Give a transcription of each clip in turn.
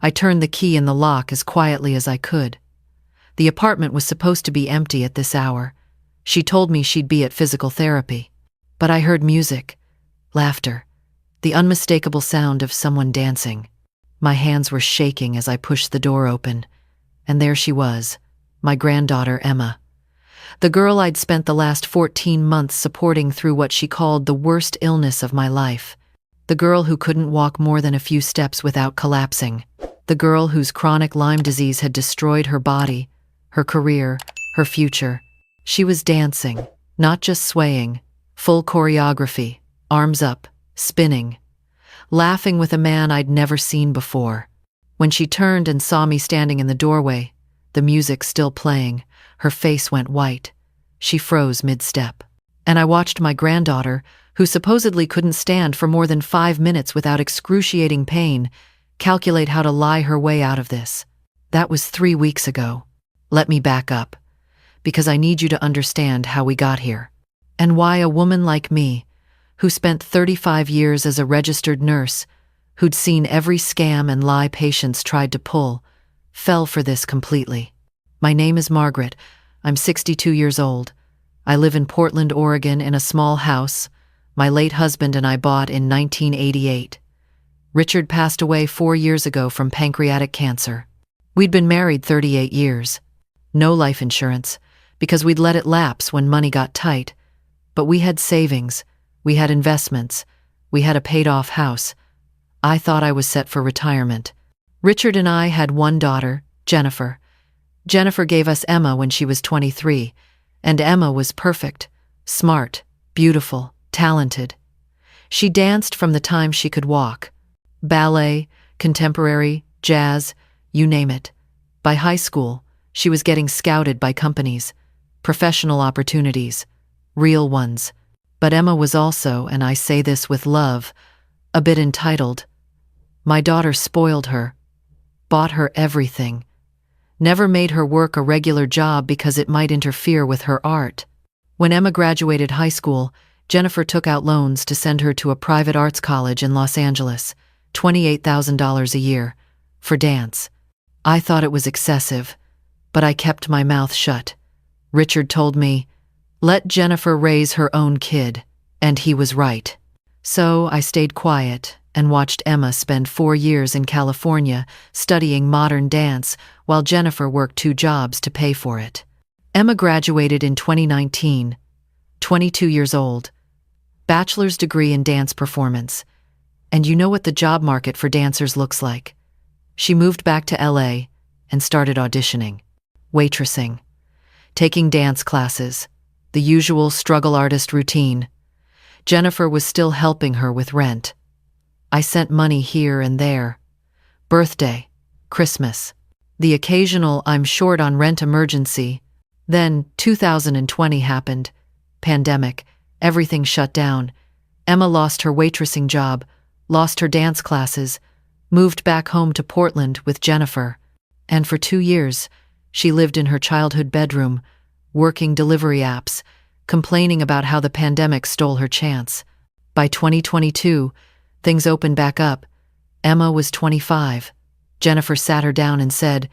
I turned the key in the lock as quietly as I could. The apartment was supposed to be empty at this hour. She told me she'd be at physical therapy. But I heard music, laughter, the unmistakable sound of someone dancing. My hands were shaking as I pushed the door open, and there she was, my granddaughter Emma. The girl I'd spent the last 14 months supporting through what she called the worst illness of my life. The girl who couldn't walk more than a few steps without collapsing. The girl whose chronic Lyme disease had destroyed her body, her career, her future. She was dancing, not just swaying, full choreography, arms up, spinning, laughing with a man I'd never seen before. When she turned and saw me standing in the doorway, the music still playing, her face went white. She froze mid-step. And I watched my granddaughter, who supposedly couldn't stand for more than 5 minutes without excruciating pain, calculate how to lie her way out of this. That was 3 weeks ago. Let me back up, because I need you to understand how we got here, and why a woman like me, who spent 35 years as a registered nurse, who'd seen every scam and lie patients tried to pull, fell for this completely. My name is Margaret. I'm 62 years old. I live in Portland, Oregon in a small house my late husband and I bought in 1988. Richard passed away 4 years ago from pancreatic cancer. We'd been married 38 years. No life insurance, because we'd let it lapse when money got tight. But we had savings, we had investments, we had a paid-off house. I thought I was set for retirement. Richard and I had one daughter, Jennifer. Jennifer gave us Emma when she was 23, and Emma was perfect, smart, beautiful, talented. She danced from the time she could walk. Ballet, contemporary, jazz, you name it. By high school, she was getting scouted by companies, professional opportunities, real ones. But Emma was also, and I say this with love, a bit entitled. My daughter spoiled her, bought her everything, never made her work a regular job because it might interfere with her art. When Emma graduated high school, Jennifer took out loans to send her to a private arts college in Los Angeles, $28,000 a year, for dance. I thought it was excessive, but I kept my mouth shut. Richard told me, "Let Jennifer raise her own kid," and he was right. So I stayed quiet and watched Emma spend 4 years in California studying modern dance while Jennifer worked 2 jobs to pay for it. Emma graduated in 2019, 22 years old, bachelor's degree in dance performance. And you know what the job market for dancers looks like. She moved back to LA and started auditioning, waitressing, taking dance classes, the usual struggle artist routine. Jennifer was still helping her with rent. I sent money here and there. Birthday, Christmas, the occasional I'm short on rent emergency. Then 2020 happened. Pandemic, everything shut down. Emma lost her waitressing job, lost her dance classes, moved back home to Portland with Jennifer. And for 2 years, she lived in her childhood bedroom, working delivery apps, complaining about how the pandemic stole her chance. By 2022, things opened back up. Emma was 25. Jennifer sat her down and said,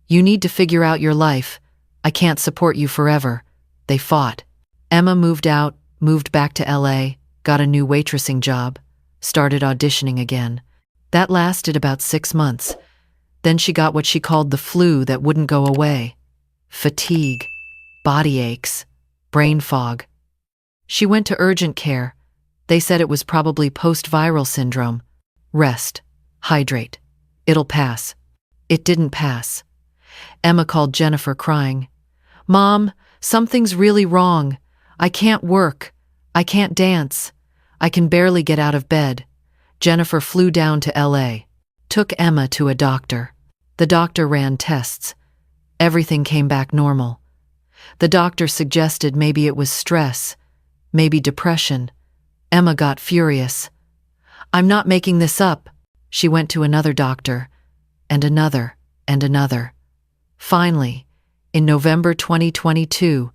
"You need to figure out your life. I can't support you forever." They fought. Emma moved out, moved back to LA, got a new waitressing job, started auditioning again. That lasted about 6 months. Then she got what she called the flu that wouldn't go away. Fatigue, body aches, brain fog. She went to urgent care. They said it was probably post-viral syndrome. Rest, hydrate. It'll pass. It didn't pass. Emma called Jennifer crying. "Mom, something's really wrong. I can't work. I can't dance. I can barely get out of bed." Jennifer flew down to LA, took Emma to a doctor. The doctor ran tests. Everything came back normal. The doctor suggested maybe it was stress, maybe depression. Emma got furious. "I'm not making this up." She went to another doctor, and another, and another. Finally, in November 2022,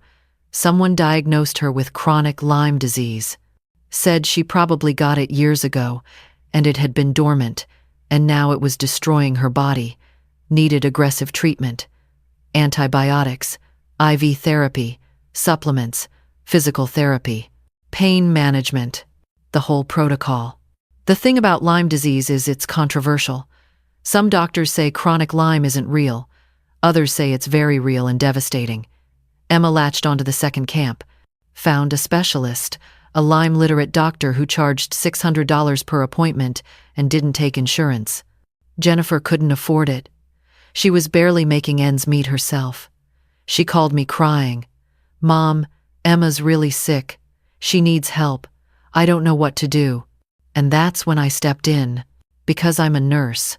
someone diagnosed her with chronic Lyme disease. Said she probably got it years ago, and it had been dormant, and now it was destroying her body. Needed aggressive treatment. Antibiotics, IV therapy, supplements, physical therapy, pain management, the whole protocol. The thing about Lyme disease is it's controversial. Some doctors say chronic Lyme isn't real. Others say it's very real and devastating. Emma latched onto the second camp, found a specialist, a Lyme-literate doctor who charged $600 per appointment and didn't take insurance. Jennifer couldn't afford it. She was barely making ends meet herself. She called me crying. "Mom, Emma's really sick. She needs help. I don't know what to do." And that's when I stepped in. Because I'm a nurse,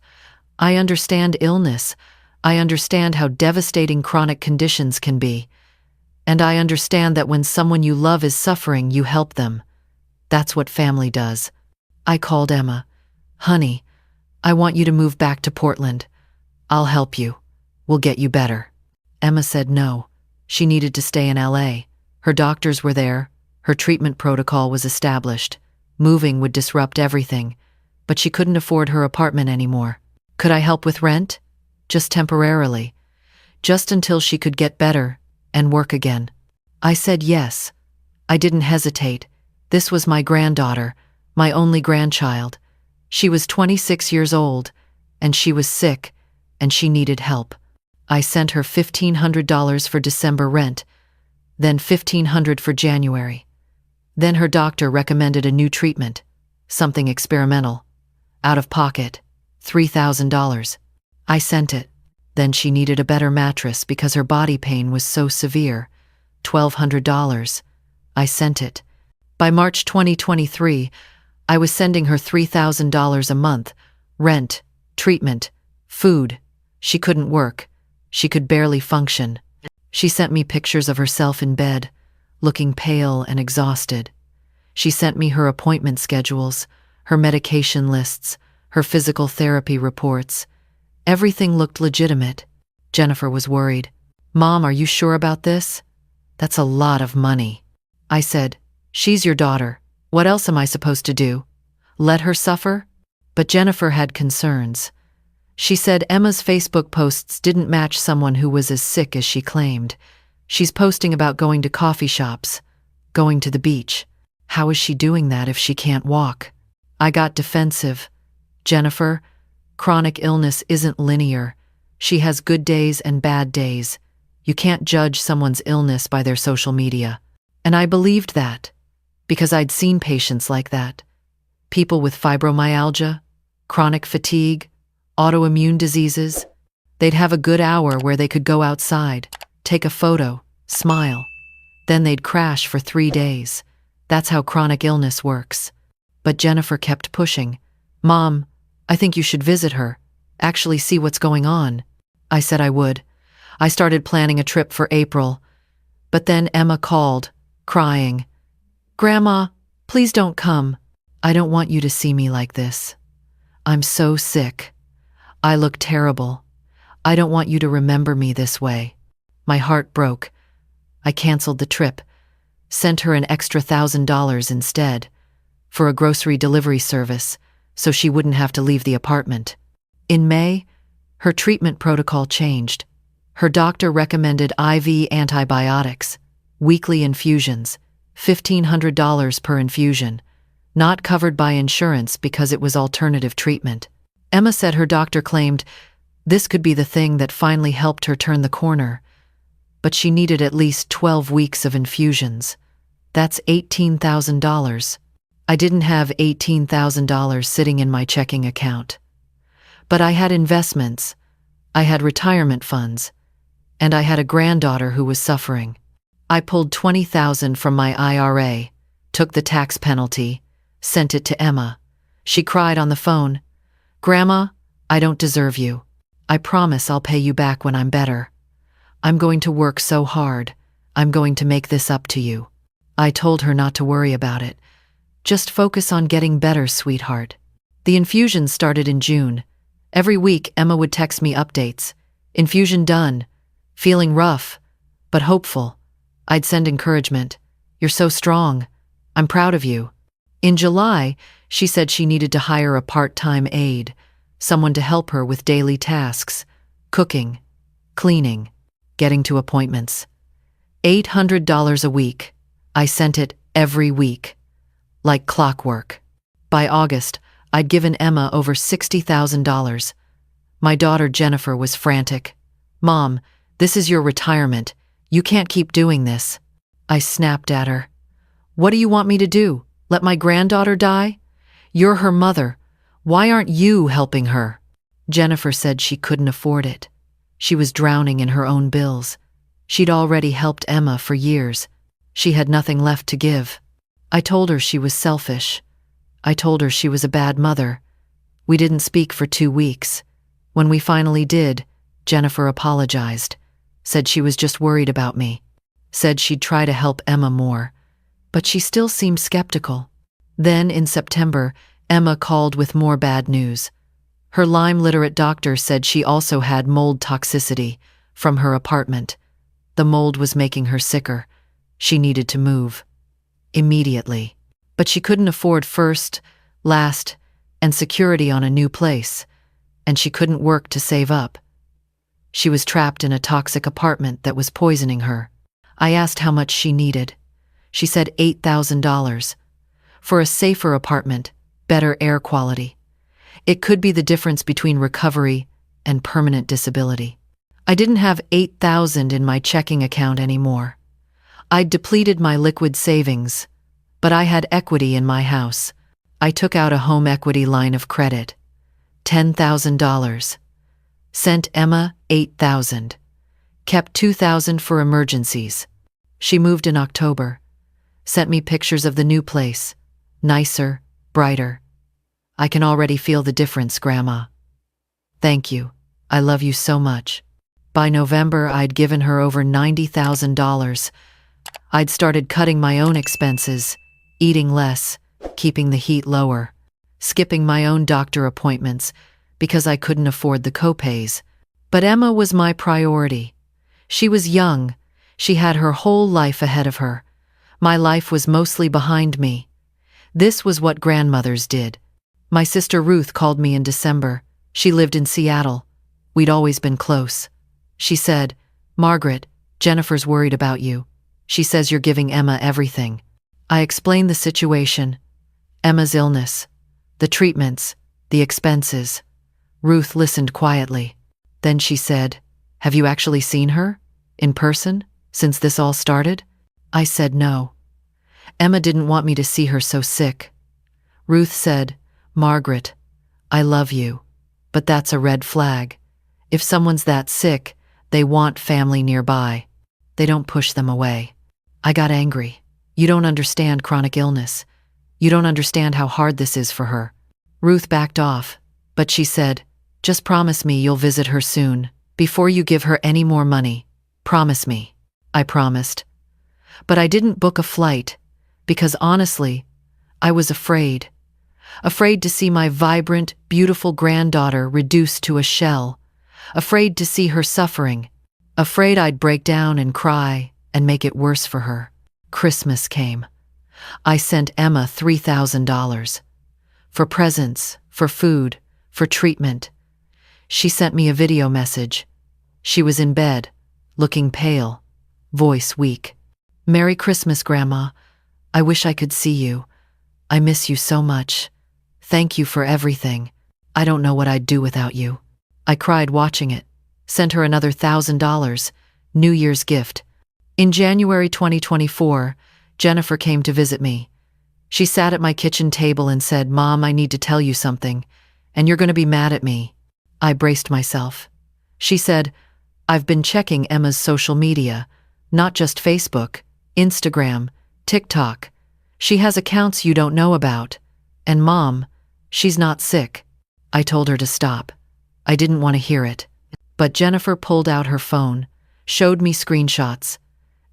I understand illness. I understand how devastating chronic conditions can be. And I understand that when someone you love is suffering, you help them. That's what family does. I called Emma. "Honey, I want you to move back to Portland. I'll help you. We'll get you better." Emma said no. She needed to stay in LA. Her doctors were there. Her treatment protocol was established. Moving would disrupt everything, but she couldn't afford her apartment anymore. Could I help with rent? Just temporarily. Just until she could get better and work again. I said yes. I didn't hesitate. This was my granddaughter, my only grandchild. She was 26 years old, and she was sick, and she needed help. I sent her $1,500 for December rent, then $1,500 for January. Then her doctor recommended a new treatment, something experimental. Out of pocket, $3,000. I sent it. Then she needed a better mattress because her body pain was so severe, $1,200. I sent it. By March 2023, I was sending her $3,000 a month, rent, treatment, food. She couldn't work. She could barely function. She sent me pictures of herself in bed, looking pale and exhausted. She sent me her appointment schedules, her medication lists, her physical therapy reports. Everything looked legitimate. Jennifer was worried. "Mom, are you sure about this? That's a lot of money." I said, "She's your daughter. What else am I supposed to do? Let her suffer?" But Jennifer had concerns. She said Emma's Facebook posts didn't match someone who was as sick as she claimed. She's posting about going to coffee shops, going to the beach. How is she doing that if she can't walk? I got defensive. "Jennifer, chronic illness isn't linear. She has good days and bad days. You can't judge someone's illness by their social media." And I believed that, because I'd seen patients like that. People with fibromyalgia, chronic fatigue, autoimmune diseases. They'd have a good hour where they could go outside, take a photo, smile. Then they'd crash for 3 days. That's how chronic illness works. But Jennifer kept pushing. "Mom, I think you should visit her, actually see what's going on." I said I would. I started planning a trip for April. But then Emma called, crying. "Grandma, please don't come. I don't want you to see me like this. I'm so sick. I look terrible. I don't want you to remember me this way." My heart broke. I canceled the trip, sent her an extra $1,000 instead, for a grocery delivery service, so she wouldn't have to leave the apartment. In May, her treatment protocol changed. Her doctor recommended IV antibiotics, weekly infusions, $1,500 per infusion, not covered by insurance because it was alternative treatment. Emma said her doctor claimed this could be the thing that finally helped her turn the corner, but she needed at least 12 weeks of infusions. That's $18,000. I didn't have $18,000 sitting in my checking account. But I had investments, I had retirement funds, and I had a granddaughter who was suffering. I pulled $20,000 from my IRA, took the tax penalty, sent it to Emma. She cried on the phone, "Grandma, I don't deserve you. I promise I'll pay you back when I'm better. I'm going to work so hard. I'm going to make this up to you." I told her not to worry about it. "Just focus on getting better, sweetheart." The infusions started in June. Every week, Emma would text me updates. "Infusion done. Feeling rough, but hopeful." I'd send encouragement. "You're so strong. I'm proud of you." In July, she said she needed to hire a part-time aide, someone to help her with daily tasks, cooking, cleaning, getting to appointments. $800 a week. I sent it every week, like clockwork. By August, I'd given Emma over $60,000. My daughter Jennifer was frantic. "Mom, this is your retirement. You can't keep doing this." I snapped at her. "What do you want me to do? Let my granddaughter die? You're her mother. Why aren't you helping her?" Jennifer said she couldn't afford it. She was drowning in her own bills. She'd already helped Emma for years. She had nothing left to give. I told her she was selfish. I told her she was a bad mother. We didn't speak for 2 weeks. When we finally did, Jennifer apologized, said she was just worried about me, said she'd try to help Emma more, but she still seemed skeptical. Then, in September, Emma called with more bad news. Her Lyme-literate doctor said she also had mold toxicity from her apartment. The mold was making her sicker. She needed to move. Immediately. But she couldn't afford first, last, and security on a new place, and she couldn't work to save up. She was trapped in a toxic apartment that was poisoning her. I asked how much she needed. She said $8,000. For a safer apartment, better air quality. It could be the difference between recovery and permanent disability. I didn't have $8,000 in my checking account anymore. I'd depleted my liquid savings, but I had equity in my house. I took out a home equity line of credit. $10,000. Sent Emma $8,000. Kept $2,000 for emergencies. She moved in October. Sent me pictures of the new place. Nicer, brighter. I can already feel the difference, Grandma. Thank you. I love you so much. By November, I'd given her over $90,000. I'd started cutting my own expenses, eating less, keeping the heat lower, skipping my own doctor appointments because I couldn't afford the copays. But Emma was my priority. She was young. She had her whole life ahead of her. My life was mostly behind me. This was what grandmothers did. My sister Ruth called me in December. She lived in Seattle. We'd always been close. She said, "Margaret, Jennifer's worried about you. She says you're giving Emma everything." I explained the situation. Emma's illness, the treatments, the expenses. Ruth listened quietly. Then she said, "Have you actually seen her? In person? Since this all started?" I said no. Emma didn't want me to see her so sick. Ruth said, "Margaret, I love you, but that's a red flag. If someone's that sick, they want family nearby. They don't push them away." I got angry. "You don't understand chronic illness. You don't understand how hard this is for her." Ruth backed off, but she said, "Just promise me you'll visit her soon, before you give her any more money. Promise me." I promised. But I didn't book a flight, because honestly, I was afraid. Afraid to see my vibrant, beautiful granddaughter reduced to a shell. Afraid to see her suffering. Afraid I'd break down and cry and make it worse for her. Christmas came. I sent Emma $3,000. For presents, for food, for treatment. She sent me a video message. She was in bed, looking pale, voice weak. "Merry Christmas, Grandma. I wish I could see you. I miss you so much. Thank you for everything. I don't know what I'd do without you." I cried watching it. Sent her another $1,000, New Year's gift. In January 2024, Jennifer came to visit me. She sat at my kitchen table and said, "Mom, I need to tell you something, and you're going to be mad at me." I braced myself. She said, "I've been checking Emma's social media, not just Facebook, Instagram, TikTok. She has accounts you don't know about. And Mom, she's not sick." I told her to stop. I didn't want to hear it. But Jennifer pulled out her phone, showed me screenshots.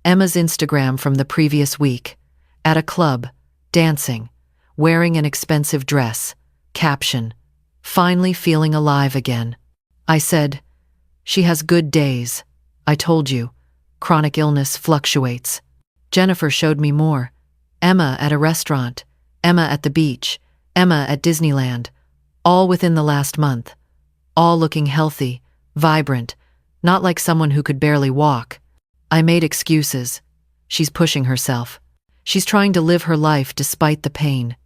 Emma's Instagram from the previous week. At a club, dancing, wearing an expensive dress. Caption, "Finally feeling alive again." I said, "She has good days. I told you, chronic illness fluctuates." Jennifer showed me more. Emma at a restaurant, Emma at the beach, Emma at Disneyland. all within the last month, all looking healthy, vibrant, not like someone who could barely walk. I made excuses. She's pushing herself. She's trying to live her life despite the pain.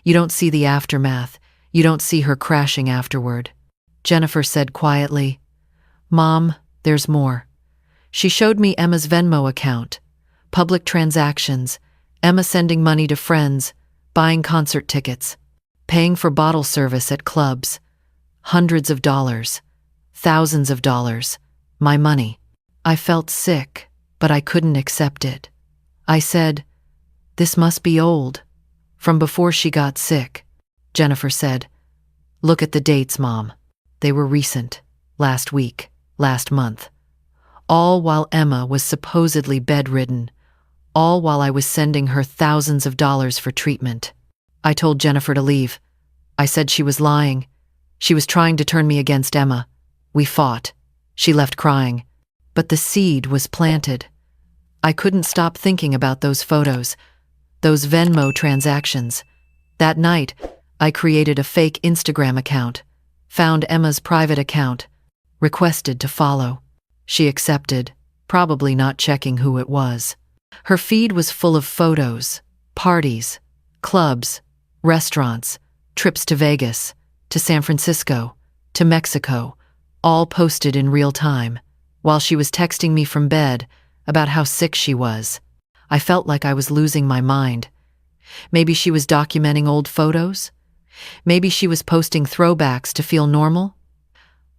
You don't see the aftermath. You don't see her crashing afterward. Jennifer said quietly, "Mom, there's more." She showed me Emma's Venmo account, public transactions, Emma sending money to friends, buying concert tickets, paying for bottle service at clubs, hundreds of dollars, thousands of dollars, my money. I felt sick, but I couldn't accept it. I said, "This must be old, from before she got sick." Jennifer said, "Look at the dates, Mom. They were recent, last week, last month. All while Emma was supposedly bedridden, all while I was sending her thousands of dollars for treatment." I told Jennifer to leave. I said she was lying. She was trying to turn me against Emma. We fought. She left crying. But the seed was planted. I couldn't stop thinking about those photos, those Venmo transactions. That night, I created a fake Instagram account, found Emma's private account, requested to follow. She accepted, probably not checking who it was. Her feed was full of photos, parties, clubs, restaurants, trips to Vegas, to San Francisco, to Mexico, all posted in real time, while she was texting me from bed about how sick she was. I felt like I was losing my mind. Maybe she was documenting old photos? Maybe she was posting throwbacks to feel normal?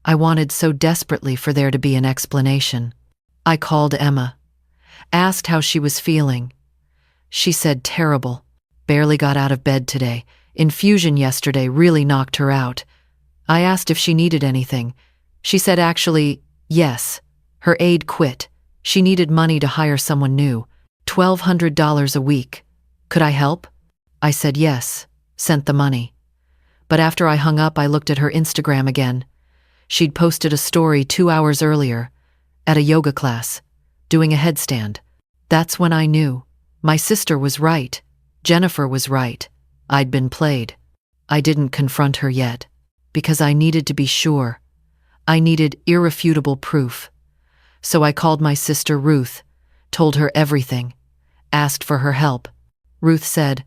I wanted so desperately for there to be an explanation. I called Emma, asked how she was feeling. She said terrible, barely got out of bed today. Infusion yesterday really knocked her out. I asked if she needed anything. She said actually, yes. Her aide quit. She needed money to hire someone new, $1,200 a week. Could I help? I said yes, sent the money. But after I hung up, I looked at her Instagram again. She'd posted a story 2 hours earlier, at a yoga class, doing a headstand. That's when I knew. My sister was right. Jennifer was right. I'd been played. I didn't confront her yet, because I needed to be sure. I needed irrefutable proof. So I called my sister Ruth, told her everything, asked for her help. Ruth said,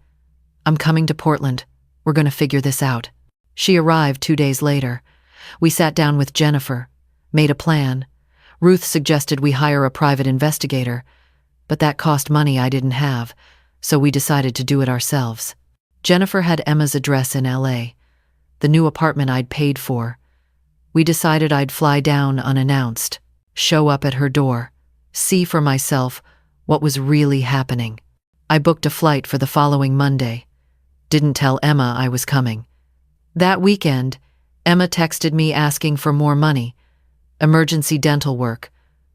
"I'm coming to Portland. We're going to figure this out." She arrived 2 days later. We sat down with Jennifer, made a plan. Ruth suggested we hire a private investigator, but that cost money I didn't have, so we decided to do it ourselves. Jennifer had Emma's address in LA, the new apartment I'd paid for. We decided I'd fly down unannounced, show up at her door, see for myself what was really happening. I booked a flight for the following Monday. Didn't tell Emma I was coming. That weekend, Emma texted me asking for more money, emergency dental work.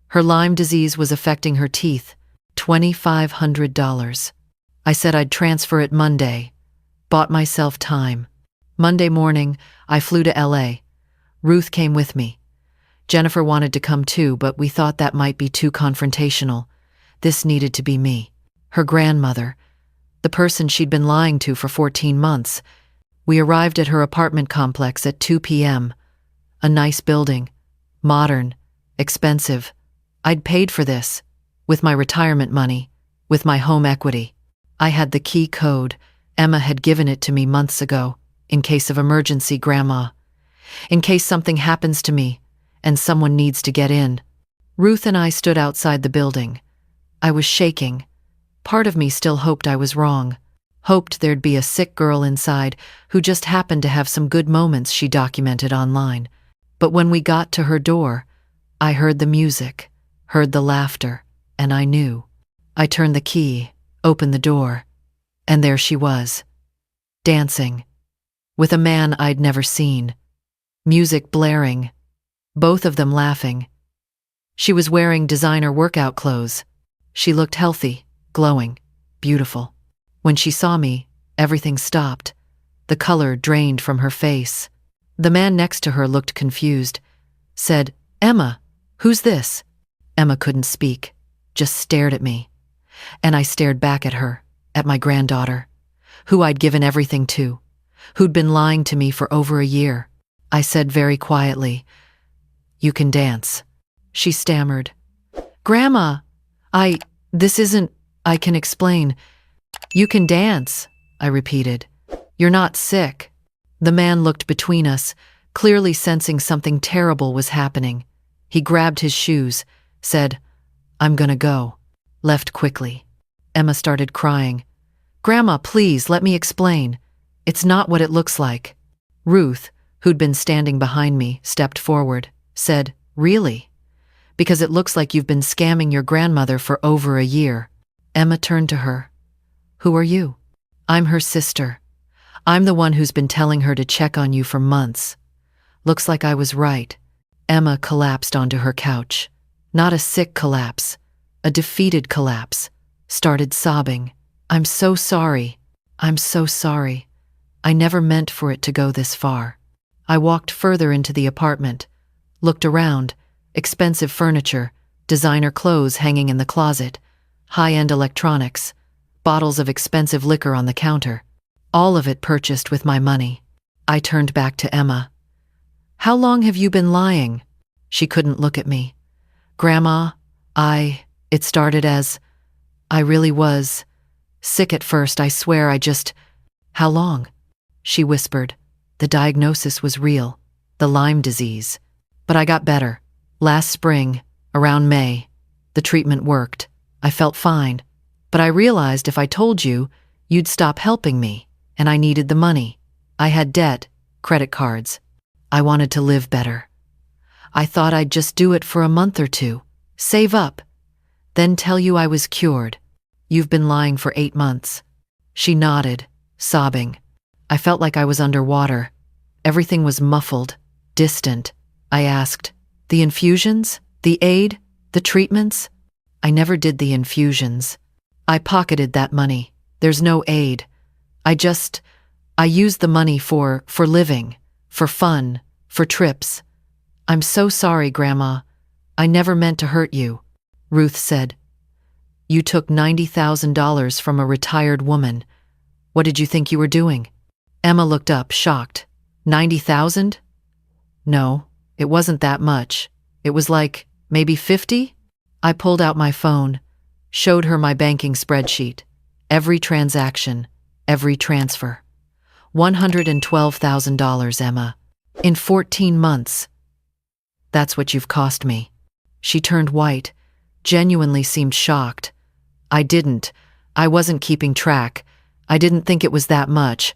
Her Lyme disease was affecting her teeth, $2,500. I said I'd transfer it Monday, bought myself time. Monday morning, I flew to LA. Ruth came with me. Jennifer wanted to come too, but we thought that might be too confrontational. This needed to be me, her grandmother, the person she'd been lying to for 14 months. We arrived at her apartment complex at 2 p.m. A nice building, modern, expensive. I'd paid for this, with my retirement money, with my home equity. I had the key code. Emma had given it to me months ago, in case of emergency, Grandma. In case something happens to me, and someone needs to get in. Ruth and I stood outside the building. I was shaking. Part of me still hoped I was wrong. Hoped there'd be a sick girl inside who just happened to have some good moments she documented online. But when we got to her door, I heard the music, heard the laughter, and I knew. I turned the key, opened the door, and there she was, dancing, with a man I'd never seen. Music blaring, both of them laughing. She was wearing designer workout clothes. She looked healthy, glowing, beautiful. When she saw me, everything stopped. The color drained from her face. The man next to her looked confused, said, "Emma, who's this?" Emma couldn't speak, just stared at me. And I stared back at her, at my granddaughter, who I'd given everything to, who'd been lying to me for over a year. I said very quietly, "You can dance." She stammered, "Grandma, this isn't, I can explain." "You can dance," I repeated. "You're not sick." The man looked between us, clearly sensing something terrible was happening. He grabbed his shoes, said, "I'm gonna go," left quickly. Emma started crying. "Grandma, please, let me explain. It's not what it looks like." Ruth, who'd been standing behind me, stepped forward, said, "Really? Because it looks like you've been scamming your grandmother for over a year." Emma turned to her. "Who are you?" "I'm her sister. I'm the one who's been telling her to check on you for months." Looks like I was right. Emma collapsed onto her couch. Not a sick collapse, a defeated collapse. Started sobbing. "I'm so sorry. I'm so sorry. I never meant for it to go this far." I walked further into the apartment, looked around. Expensive furniture, designer clothes hanging in the closet, high-end electronics, bottles of expensive liquor on the counter. All of it purchased with my money. I turned back to Emma. "How long have you been lying?" She couldn't look at me. "Grandma, it started as, I really was sick at first, I swear How long?" She whispered. The diagnosis was real, the Lyme disease. But I got better. Last spring, around May, the treatment worked. I felt fine. But I realized if I told you, you'd stop helping me, and I needed the money. I had debt, credit cards. I wanted to live better. I thought I'd just do it for a month or two, save up, then tell you I was cured. You've been lying for 8 months. She nodded, sobbing. I felt like I was underwater. Everything was muffled, distant. I asked, "The infusions? The aid? The treatments?" "I never did the infusions. I pocketed that money. There's no aid. I used the money for living, for fun, for trips." "I'm so sorry, Grandma. I never meant to hurt you." Ruth said, "You took $90,000 from a retired woman. What did you think you were doing?" Emma looked up, shocked. 90,000? No, it wasn't that much. It was like, maybe 50? I pulled out my phone, showed her my banking spreadsheet. Every transaction, every transfer. $112,000, Emma. In 14 months. That's what you've cost me. She turned white, genuinely seemed shocked. I wasn't keeping track. I didn't think it was that much.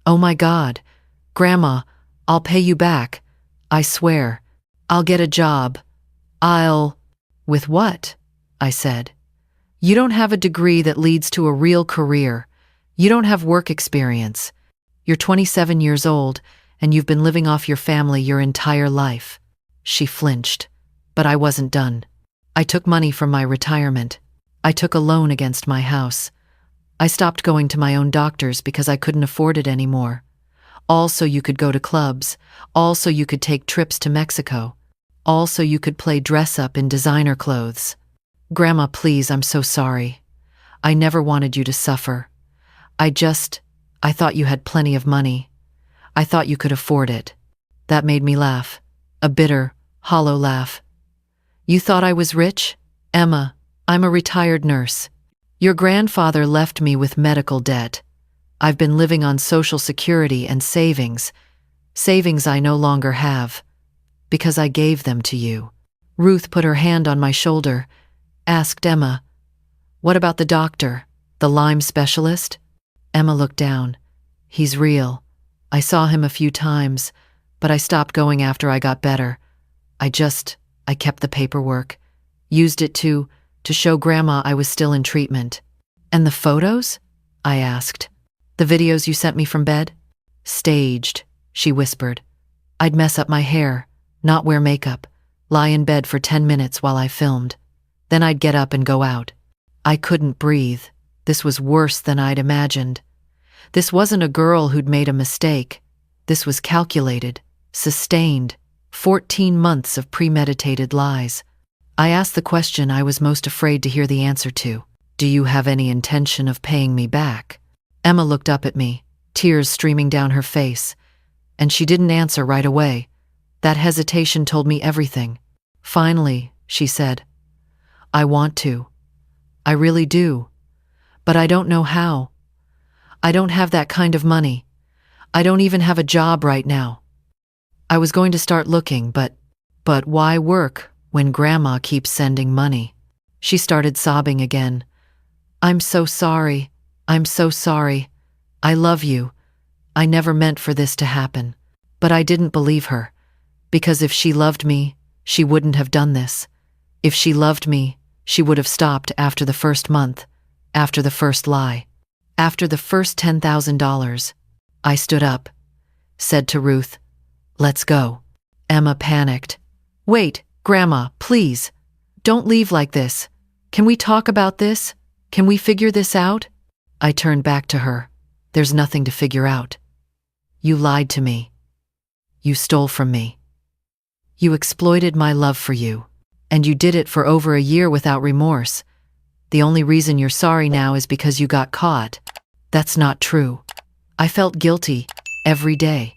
Oh my God. Grandma, I'll pay you back. I swear. I'll get a job. With what? I said. You don't have a degree that leads to a real career. You don't have work experience. You're 27 years old, and you've been living off your family your entire life. She flinched, but I wasn't done. I took money from my retirement. I took a loan against my house. I stopped going to my own doctors because I couldn't afford it anymore. Also, you could go to clubs. Also, you could take trips to Mexico. Also, you could play dress up in designer clothes. Grandma, please, I'm so sorry. I never wanted you to suffer. I thought you had plenty of money. I thought you could afford it. That made me laugh. A bitter, hollow laugh. You thought I was rich? Emma, I'm a retired nurse. Your grandfather left me with medical debt. I've been living on Social Security and savings. Savings I no longer have. Because I gave them to you. Ruth put her hand on my shoulder, asked Emma, "What about the doctor, the Lyme specialist?" Emma looked down. "He's real. I saw him a few times, but I stopped going after I got better. I kept the paperwork, used it to show Grandma I was still in treatment." "And the photos?" I asked. "The videos you sent me from bed?" "Staged," she whispered. I'd mess up my hair, not wear makeup, lie in bed for 10 minutes while I filmed. Then I'd get up and go out. I couldn't breathe. This was worse than I'd imagined. This wasn't a girl who'd made a mistake. This was calculated, sustained, 14 months of premeditated lies. I asked the question I was most afraid to hear the answer to. "Do you have any intention of paying me back?" Emma looked up at me, tears streaming down her face, and she didn't answer right away. That hesitation told me everything. Finally, she said, "I want to. I really do. But I don't know how. I don't have that kind of money. I don't even have a job right now. I was going to start looking, but why work when Grandma keeps sending money?" She started sobbing again. "I'm so sorry. I'm so sorry. I love you. I never meant for this to happen." But I didn't believe her, because if she loved me, she wouldn't have done this. If she loved me, she would have stopped after the first month, after the first lie, after the first $10,000. I stood up, said to Ruth, "Let's go." Emma panicked. "Wait, Grandma, please. Don't leave like this. Can we talk about this? Can we figure this out?" I turned back to her. "There's nothing to figure out. You lied to me. You stole from me. You exploited my love for you. And you did it for over a year without remorse. The only reason you're sorry now is because you got caught. That's not true. I felt guilty every day,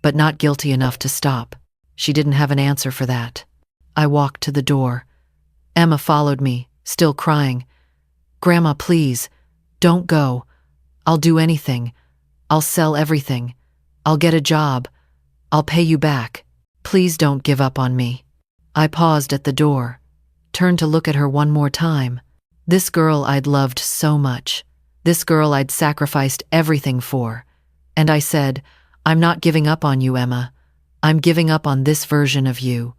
but not guilty enough to stop." She didn't have an answer for that. I walked to the door. Emma followed me, still crying. "Grandma, please, don't go. I'll do anything. I'll sell everything. I'll get a job. I'll pay you back. Please don't give up on me." I paused at the door, turned to look at her one more time. This girl I'd loved so much. This girl I'd sacrificed everything for. And I said, "I'm not giving up on you, Emma. I'm giving up on this version of you.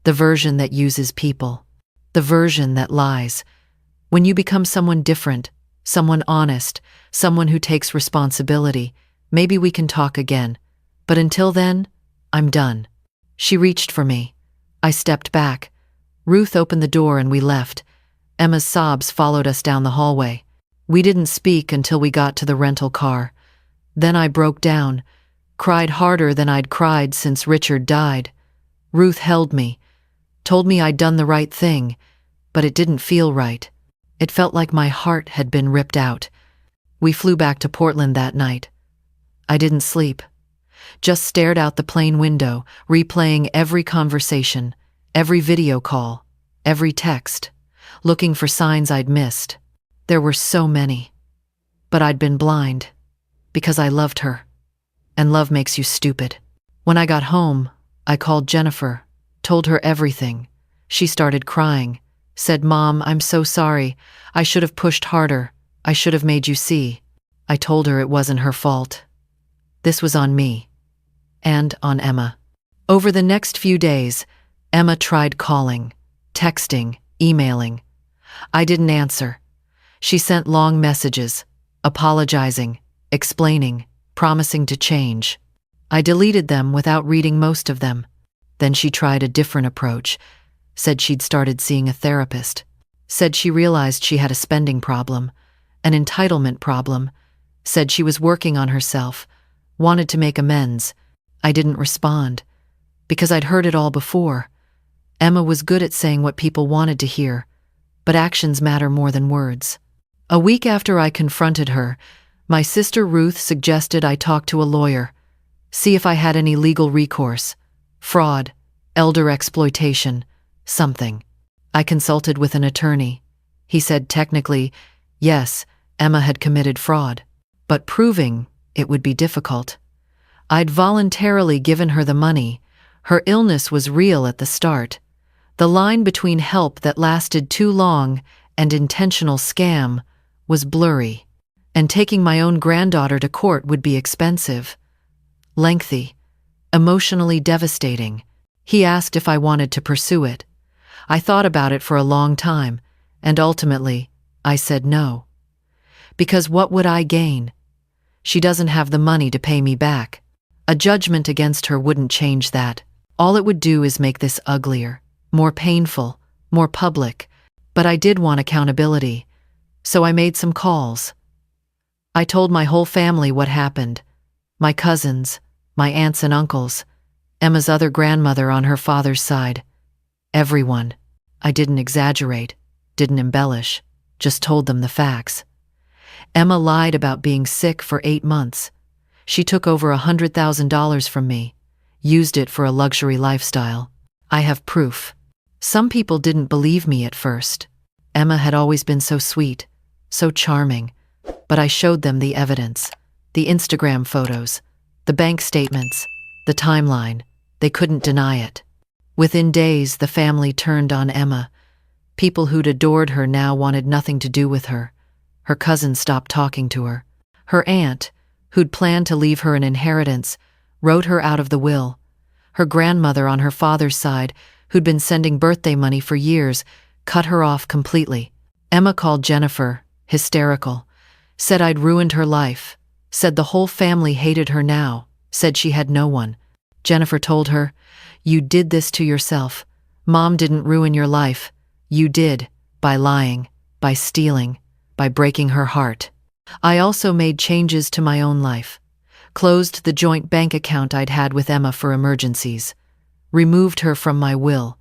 The version that uses people. The version that lies. When you become someone different, someone honest, someone who takes responsibility, maybe we can talk again. But until then, I'm done." She reached for me. I stepped back. Ruth opened the door and we left. Emma's sobs followed us down the hallway. We didn't speak until we got to the rental car. Then I broke down, cried harder than I'd cried since Richard died. Ruth held me, told me I'd done the right thing, but it didn't feel right. It felt like my heart had been ripped out. We flew back to Portland that night. I didn't sleep. Just stared out the plane window, replaying every conversation, every video call, every text, looking for signs I'd missed. There were so many. But I'd been blind, because I loved her. And love makes you stupid. When I got home, I called Jennifer, told her everything. She started crying, said, "Mom, I'm so sorry. I should have pushed harder. I should have made you see." I told her it wasn't her fault. This was on me. And on Emma. Over the next few days, Emma tried calling, texting, emailing. I didn't answer. She sent long messages, apologizing, explaining, promising to change. I deleted them without reading most of them. Then she tried a different approach, said she'd started seeing a therapist, said she realized she had a spending problem, an entitlement problem, said she was working on herself, wanted to make amends. I didn't respond, because I'd heard it all before. Emma was good at saying what people wanted to hear, but actions matter more than words. A week after I confronted her, my sister Ruth suggested I talk to a lawyer, see if I had any legal recourse, fraud, elder exploitation, something. I consulted with an attorney. He said technically, yes, Emma had committed fraud, but proving it would be difficult. I'd voluntarily given her the money. Her illness was real at the start. The line between help that lasted too long and intentional scam was blurry. And taking my own granddaughter to court would be expensive, lengthy, emotionally devastating. He asked if I wanted to pursue it. I thought about it for a long time, and ultimately, I said no. Because what would I gain? She doesn't have the money to pay me back. A judgment against her wouldn't change that. All it would do is make this uglier, more painful, more public. But I did want accountability, so I made some calls. I told my whole family what happened. My cousins, my aunts and uncles, Emma's other grandmother on her father's side. Everyone. I didn't exaggerate, didn't embellish, just told them the facts. Emma lied about being sick for 8 months. She took over $100,000 from me, used it for a luxury lifestyle. I have proof. Some people didn't believe me at first. Emma had always been so sweet, so charming, but I showed them the evidence, the Instagram photos, the bank statements, the timeline. They couldn't deny it. Within days, the family turned on Emma. People who'd adored her now wanted nothing to do with her. Her cousins stopped talking to her. Her aunt, who'd planned to leave her an inheritance, wrote her out of the will. Her grandmother on her father's side, who'd been sending birthday money for years, cut her off completely. Emma called Jennifer, hysterical, said I'd ruined her life, said the whole family hated her now, said she had no one. Jennifer told her, "You did this to yourself. Mom didn't ruin your life. You did, by lying, by stealing, by breaking her heart." I also made changes to my own life. Closed the joint bank account I'd had with Emma for emergencies. Removed her from my will.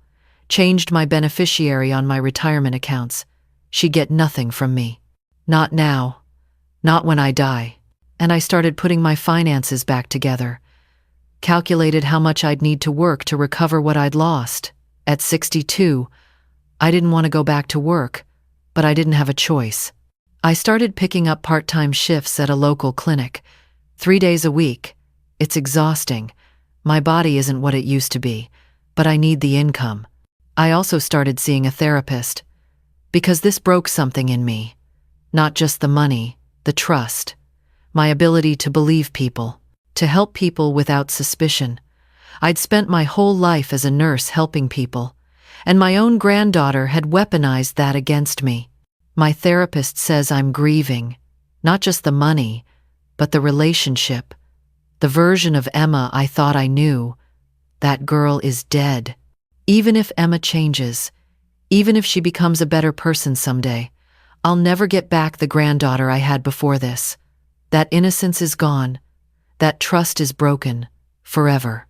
Changed my beneficiary on my retirement accounts. She'd get nothing from me. Not now. Not when I die. And I started putting my finances back together. Calculated how much I'd need to work to recover what I'd lost. At 62, I didn't want to go back to work, but I didn't have a choice. I started picking up part-time shifts at a local clinic, 3 days a week. It's exhausting. My body isn't what it used to be, but I need the income. I also started seeing a therapist, because this broke something in me. Not just the money, the trust, my ability to believe people, to help people without suspicion. I'd spent my whole life as a nurse helping people, and my own granddaughter had weaponized that against me. My therapist says I'm grieving, not just the money, but the relationship. The version of Emma I thought I knew. That girl is dead. Even if Emma changes, even if she becomes a better person someday, I'll never get back the granddaughter I had before this. That innocence is gone. That trust is broken. Forever.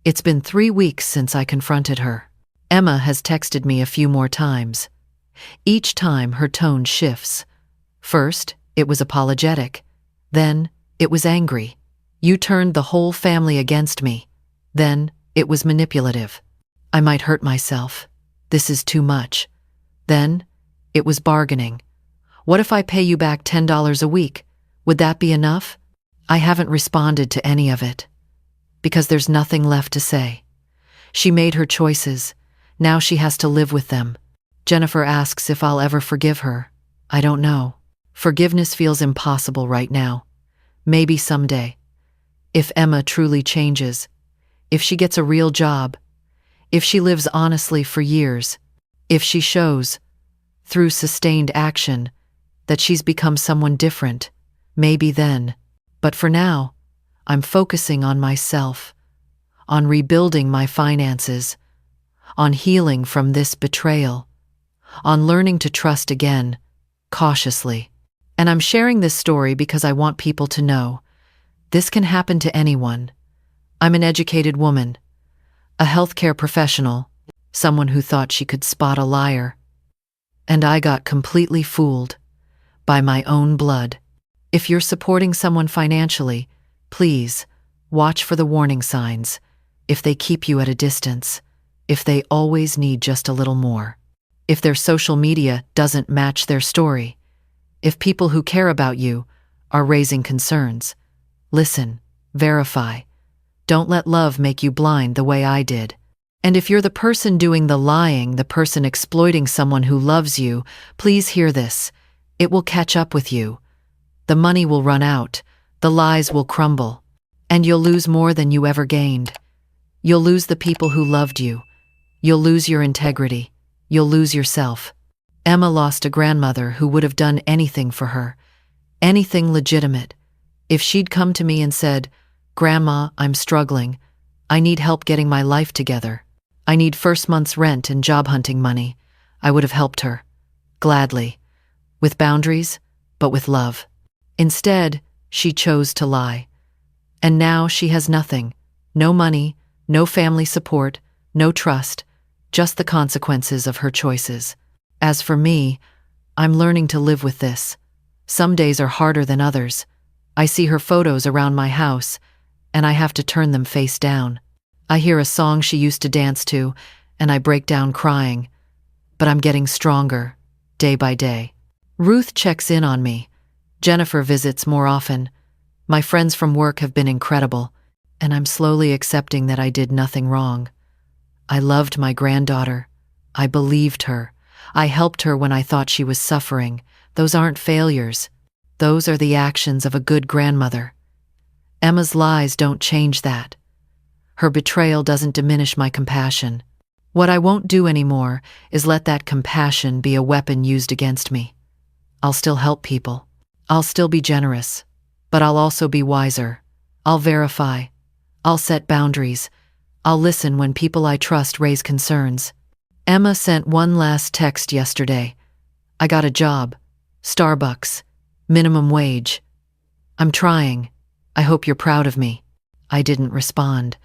It's been 3 weeks since I confronted her. Emma has texted me a few more times. Each time her tone shifts. First, it was apologetic. Then, it was angry. You turned the whole family against me. Then, it was manipulative. I might hurt myself. This is too much. Then, it was bargaining. What if I pay you back $10 a week? Would that be enough? I haven't responded to any of it. Because there's nothing left to say. She made her choices. Now she has to live with them. Jennifer asks if I'll ever forgive her. I don't know. Forgiveness feels impossible right now. Maybe someday. If Emma truly changes. If she gets a real job. If she lives honestly for years. If she shows, through sustained action, that she's become someone different. Maybe then. But for now, I'm focusing on myself. On rebuilding my finances. On healing from this betrayal. On learning to trust again, cautiously. And I'm sharing this story because I want people to know. This can happen to anyone. I'm an educated woman. A healthcare professional. Someone who thought she could spot a liar. And I got completely fooled. By my own blood. If you're supporting someone financially, please, watch for the warning signs. If they keep you at a distance. If they always need just a little more. If their social media doesn't match their story. If people who care about you are raising concerns. Listen, verify. Don't let love make you blind the way I did. And if you're the person doing the lying, the person exploiting someone who loves you, please hear this. It will catch up with you. The money will run out. The lies will crumble. And you'll lose more than you ever gained. You'll lose the people who loved you. You'll lose your integrity. You'll lose yourself. Emma lost a grandmother who would have done anything for her. Anything legitimate. If she'd come to me and said, "Grandma, I'm struggling. I need help getting my life together. I need first month's rent and job hunting money," I would have helped her. Gladly. With boundaries, but with love. Instead, she chose to lie. And now she has nothing. No money, no family support, no trust. Just the consequences of her choices. As for me, I'm learning to live with this. Some days are harder than others. I see her photos around my house, and I have to turn them face down. I hear a song she used to dance to, and I break down crying. But I'm getting stronger, day by day. Ruth checks in on me. Jennifer visits more often. My friends from work have been incredible, and I'm slowly accepting that I did nothing wrong. I loved my granddaughter. I believed her. I helped her when I thought she was suffering. Those aren't failures. Those are the actions of a good grandmother. Emma's lies don't change that. Her betrayal doesn't diminish my compassion. What I won't do anymore is let that compassion be a weapon used against me. I'll still help people. I'll still be generous. But I'll also be wiser. I'll verify. I'll set boundaries. I'll listen when people I trust raise concerns. Emma sent one last text yesterday. I got a job. Starbucks. Minimum wage. I'm trying. I hope you're proud of me. I didn't respond.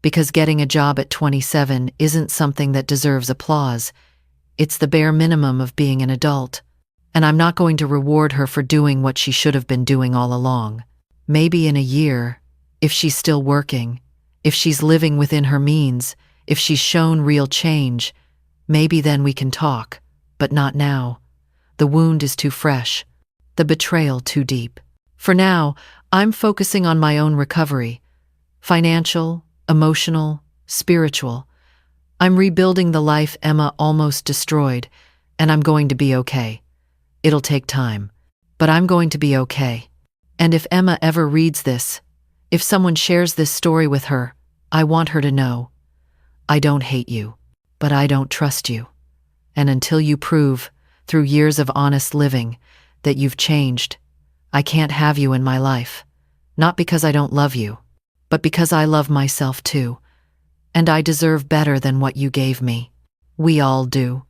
Because getting a job at 27 isn't something that deserves applause. It's the bare minimum of being an adult. And I'm not going to reward her for doing what she should have been doing all along. Maybe in a year, if she's still working, if she's living within her means, if she's shown real change, maybe then we can talk. But not now. The wound is too fresh. The betrayal too deep. For now, I'm focusing on my own recovery. Financial, emotional, spiritual. I'm rebuilding the life Emma almost destroyed, and I'm going to be okay. It'll take time, but I'm going to be okay. And if Emma ever reads this, if someone shares this story with her, I want her to know, I don't hate you, but I don't trust you. And until you prove, through years of honest living, that you've changed, I can't have you in my life. Not because I don't love you, but because I love myself too. And I deserve better than what you gave me. We all do.